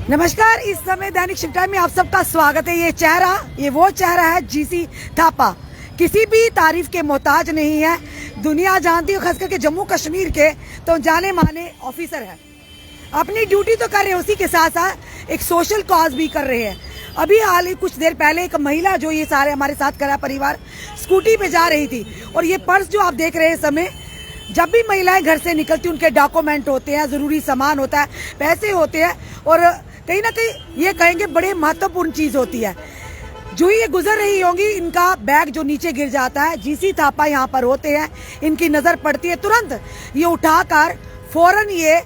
नमस्कार। इस समय दैनिक शिफ्ट टाइम में आप सबका स्वागत है। ये वो चेहरा है जीसी थापा। किसी भी तारीफ के मोहताज नहीं है। दुनिया जानती है, खास करके जम्मू कश्मीर के तो जाने माने ऑफिसर है। अपनी ड्यूटी तो कर रहे हैं, उसी के साथ साथ एक सोशल कॉज भी कर रहे हैं। अभी हाल ही कुछ देर पहले एक महिला जो ये सारे हमारे साथ करा परिवार स्कूटी पे जा रही थी और ये पर्स जो आप देख रहे हैं इस समय, जब भी महिलाएं घर से निकलती उनके डॉक्यूमेंट होते हैं, जरूरी सामान होता है, पैसे होते हैं और कहीं ना कहीं ये कहेंगे बड़े महत्वपूर्ण चीज होती है। जो ये गुजर रही होंगी, इनका बैग जो नीचे गिर जाता है, जीसी थापा यहाँ पर होते हैं, इनकी नजर पड़ती है, तुरंत ये उठाकर फौरन ये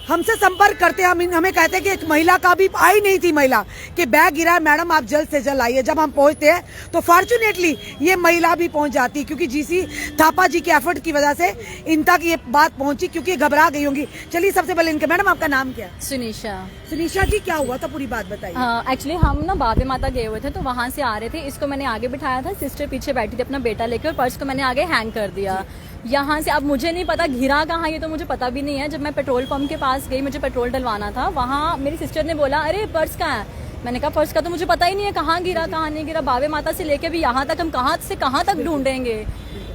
हमसे संपर्क करते हैं। हमें कहते हैं कि एक महिला का भी आई नहीं थी महिला कि बैग गिरा है, मैडम आप जल्द से जल्द आइए। जब हम पहुंचते हैं तो फॉर्चुनेटली ये महिला भी पहुंच जाती है, क्योंकि जीसी थापा जी के एफर्ट की वजह से इन तक ये बात पहुंची, क्योंकि घबरा गई होंगी। चलिए सबसे पहले इनके, मैडम आपका नाम क्या है? सुनीशा। सुनीशा जी, क्या हुआ था, पूरी बात बताइए। एक्चुअली हम ना बाबे माता गए हुए थे, तो वहाँ से आ रहे थे। इसको मैंने आगे बिठाया था, सिस्टर पीछे बैठी थी अपना बेटा लेकर, और पर्स को मैंने आगे हैंग कर दिया। यहाँ से अब मुझे नहीं पता घिरा कहाँ, ये तो मुझे पता भी नहीं है। जब मैं पेट्रोल पंप के पास गई, मुझे पेट्रोल डलवाना था, वहाँ मेरी सिस्टर ने बोला अरे पर्स कहाँ है। मैंने कहा पर्स का तो मुझे पता ही नहीं है कहाँ गिरा कहाँ नहीं गिरा। बाबे माता से लेके भी यहाँ तक हम कहाँ से कहाँ तक ढूंढेंगे।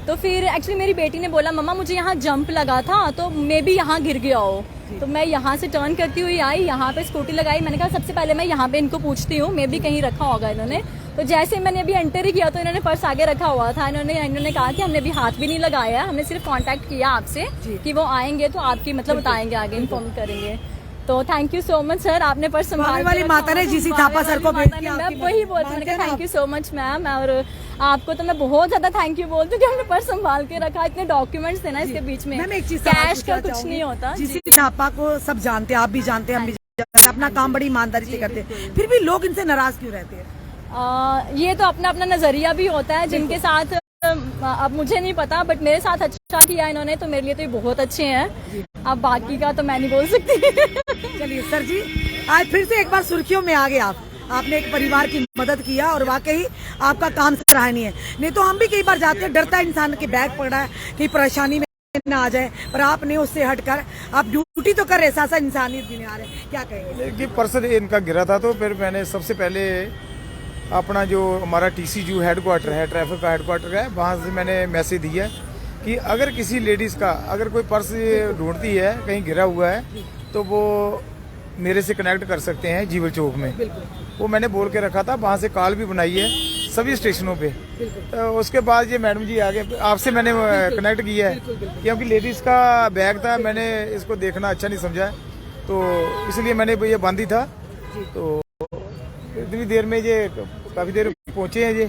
तो फिर एक्चुअली मेरी बेटी ने बोला मम्मा मुझे यहाँ जंप लगा था, तो मैं भी यहाँ गिर गया हो। तो मैं यहाँ से टर्न करती हुई आई, यहाँ पे स्कूटी लगाई। मैंने कहा सबसे पहले मैं यहाँ पे इनको पूछती हूँ, मैं भी कहीं रखा होगा इन्होंने। तो जैसे मैंने अभी एंटर ही किया तो इन्होंने पर्स आगे रखा हुआ था। इन्होंने कहा कि हमने अभी हाथ भी नहीं लगाया, हमने सिर्फ कांटेक्ट किया आपसे कि वो आएंगे तो आपकी मतलब बताएंगे, आगे इन्फॉर्म करेंगे। तो thank you so much sir, आपने पर्स संभाल वाली माता ने जीसी थापा सर को भेज दिया। मैं वही बोलती, मैंने कहा thank you so much ma'am. और आपको तो मैं बहुत ज्यादा थैंक यू बोलती हूँ कि हमने पर्स संभाल के रखा। इतने डॉक्यूमेंट्स थे ना इसके बीच में, कैश का कुछ नहीं होता। जीसी थापा को सब जानते हैं, आप भी जानते हैं, हम भी जानते हैं, अपना काम बड़ी ईमानदारी से करते हैं, फिर भी लोग इनसे नाराज क्यों रहते हैं? ये तो अपना अपना नजरिया भी होता है। जिनके साथ अब मुझे नहीं पता, बट मेरे साथ अच्छा किया इन्होंने, तो मेरे लिए तो ये बहुत अच्छे हैं। अब बाकी का तो मैं नहीं बोल सकती। चलिए सर जी, आज फिर से एक बार सुर्खियों में आ गए आप। आपने एक परिवार की मदद किया और वाकई आपका काम सराहनीय है। नहीं तो हम भी कई बार जाते हैं, डरता है इंसान के बैग पड़ा है कहीं परेशानी में ना आ जाए, पर आपने उससे हटकर आप ड्यूटी तो कर रहे, साथ साथ इंसानियत भी नहीं आ रहे। क्या कहेंगे? पर्स इनका गिरा था, तो फिर मैंने सबसे पहले अपना जो हमारा टीसी जो हेडक्वार्टर है, ट्रैफिक का हेडक्वार्टर है, वहाँ से मैंने मैसेज दिया कि अगर किसी लेडीज़ का अगर कोई पर्स ढूंढती है कहीं गिरा हुआ है तो वो मेरे से कनेक्ट कर सकते हैं जीवल चौक में। वो मैंने बोल के रखा था, वहाँ से कॉल भी बनाई है सभी स्टेशनों पे। तो उसके बाद ये मैडम जी आगे आपसे मैंने कनेक्ट किया है, क्योंकि लेडीज़ का बैग था, मैंने इसको देखना अच्छा नहीं समझा, तो इसलिए मैंने ये बांधी था। तो इतनी देर में ये काफी देर पहुंचे हैं ये,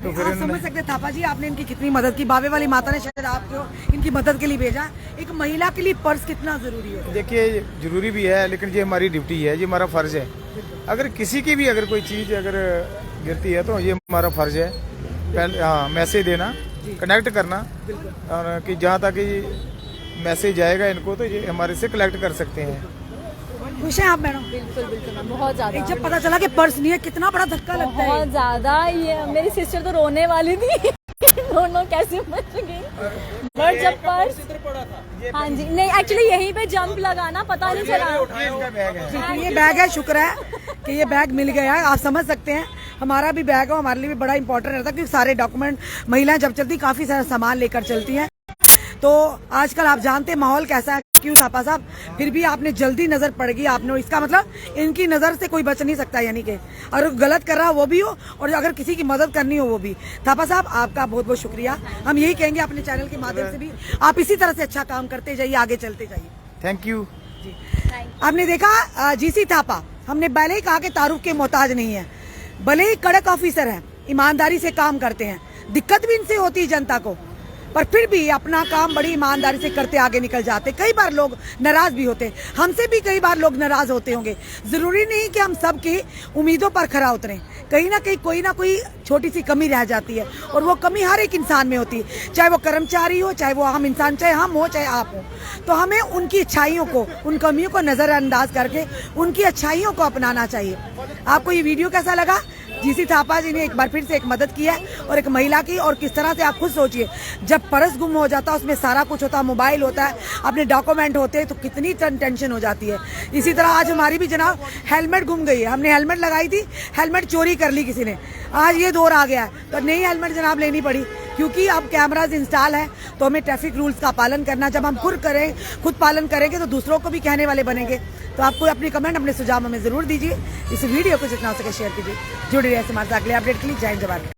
तो फिर आप समझ सकते थापा जी आपने इनकी कितनी मदद की। बाबे वाली माता ने शायद आपको इनकी मदद के लिए भेजा। एक महिला के लिए पर्स कितना जरूरी है? देखिए जरूरी भी है, लेकिन ये हमारी ड्यूटी है, ये हमारा फर्ज है। अगर किसी की भी अगर कोई चीज अगर गिरती है तो ये हमारा फर्ज है पहले मैसेज देना, कनेक्ट करना, और कि जहाँ तक मैसेज जाएगा इनको तो ये हमारे से कलेक्ट कर सकते हैं। खुश हैं आप मैडम? बिल्कुल बिल्कुल मैम, बहुत ज्यादा। जब पता चला कि पर्स नहीं है, कितना बड़ा धक्का लगता है। बहुत ज्यादा। ये मेरी सिस्टर तो रोने वाली थी। दोनों कैसे बच गई। बट जब पर्स, हाँ जी, नहीं एक्चुअली यहीं पे जंप लगाना पता नहीं चला। ये बैग है, शुक्र है कि ये बैग मिल गया है। आप समझ सकते हैं हमारा भी बैग है, हमारे लिए भी बड़ा इंपॉर्टेंट रहता है, क्योंकि सारे डॉक्यूमेंट महिलाएं जब चलती काफी सारा सामान लेकर चलती हैं। तो आजकल आप जानते हैं माहौल कैसा है, क्यों थापा साहब, फिर भी आपने जल्दी नजर पड़ेगी आपने, इसका मतलब इनकी नजर से कोई बच नहीं सकता, यानी कि और गलत कर रहा वो भी हो और अगर किसी की मदद करनी हो वो भी। थापा साहब आपका बहुत बहुत शुक्रिया। हम यही कहेंगे अपने चैनल के माध्यम से भी आप इसी तरह से अच्छा काम करते जाइए, आगे चलते जाइए। थैंक यू जी। आपने देखा जीसी थापा, हमने पहले ही कहा कि तारुफ के मोहताज नहीं है, भले ही कड़क ऑफिसर है, ईमानदारी से काम करते हैं, दिक्कत भी इनसे होती है जनता को, पर फिर भी अपना काम बड़ी ईमानदारी से करते आगे निकल जाते। कई बार लोग नाराज भी होते, हमसे भी कई बार लोग नाराज होते होंगे। जरूरी नहीं कि हम सबकी उम्मीदों पर खरा उतरें, कहीं ना कहीं कोई ना कोई छोटी सी कमी रह जाती है, और वो कमी हर एक इंसान में होती है, चाहे वो कर्मचारी हो, चाहे वो आम इंसान, चाहे हम हो चाहे आप हो। तो हमें उनकी अच्छाइयों को, उन कमियों को नजरअंदाज करके उनकी अच्छाइयों को अपनाना चाहिए। आपको ये वीडियो कैसा लगा जीसी थापा जी ने एक बार फिर से एक मदद की है और एक महिला की। और किस तरह से आप खुद सोचिए, जब पर्स गुम हो जाता है उसमें सारा कुछ होता है, मोबाइल होता है, अपने डॉक्यूमेंट होते हैं, तो कितनी टेंशन हो जाती है। इसी तरह आज हमारी भी जनाब हेलमेट गुम गई है। हमने हेलमेट लगाई थी, हेलमेट चोरी कर ली किसी ने। आज ये दौर आ गया है तो नई हेलमेट जनाब लेनी पड़ी, क्योंकि अब कैमराज इंस्टॉल है तो हमें ट्रैफिक रूल्स का पालन करना। जब हम खुद पालन करेंगे तो दूसरों को भी कहने वाले बनेंगे। तो आपको अपनी कमेंट, अपने सुझाव हमें जरूर दीजिए। इस वीडियो को जितना हो सके शेयर कीजिए। जुड़े रहिए हमारे साथ अगले अपडेट के लिए। जय हिंद, जय भारत।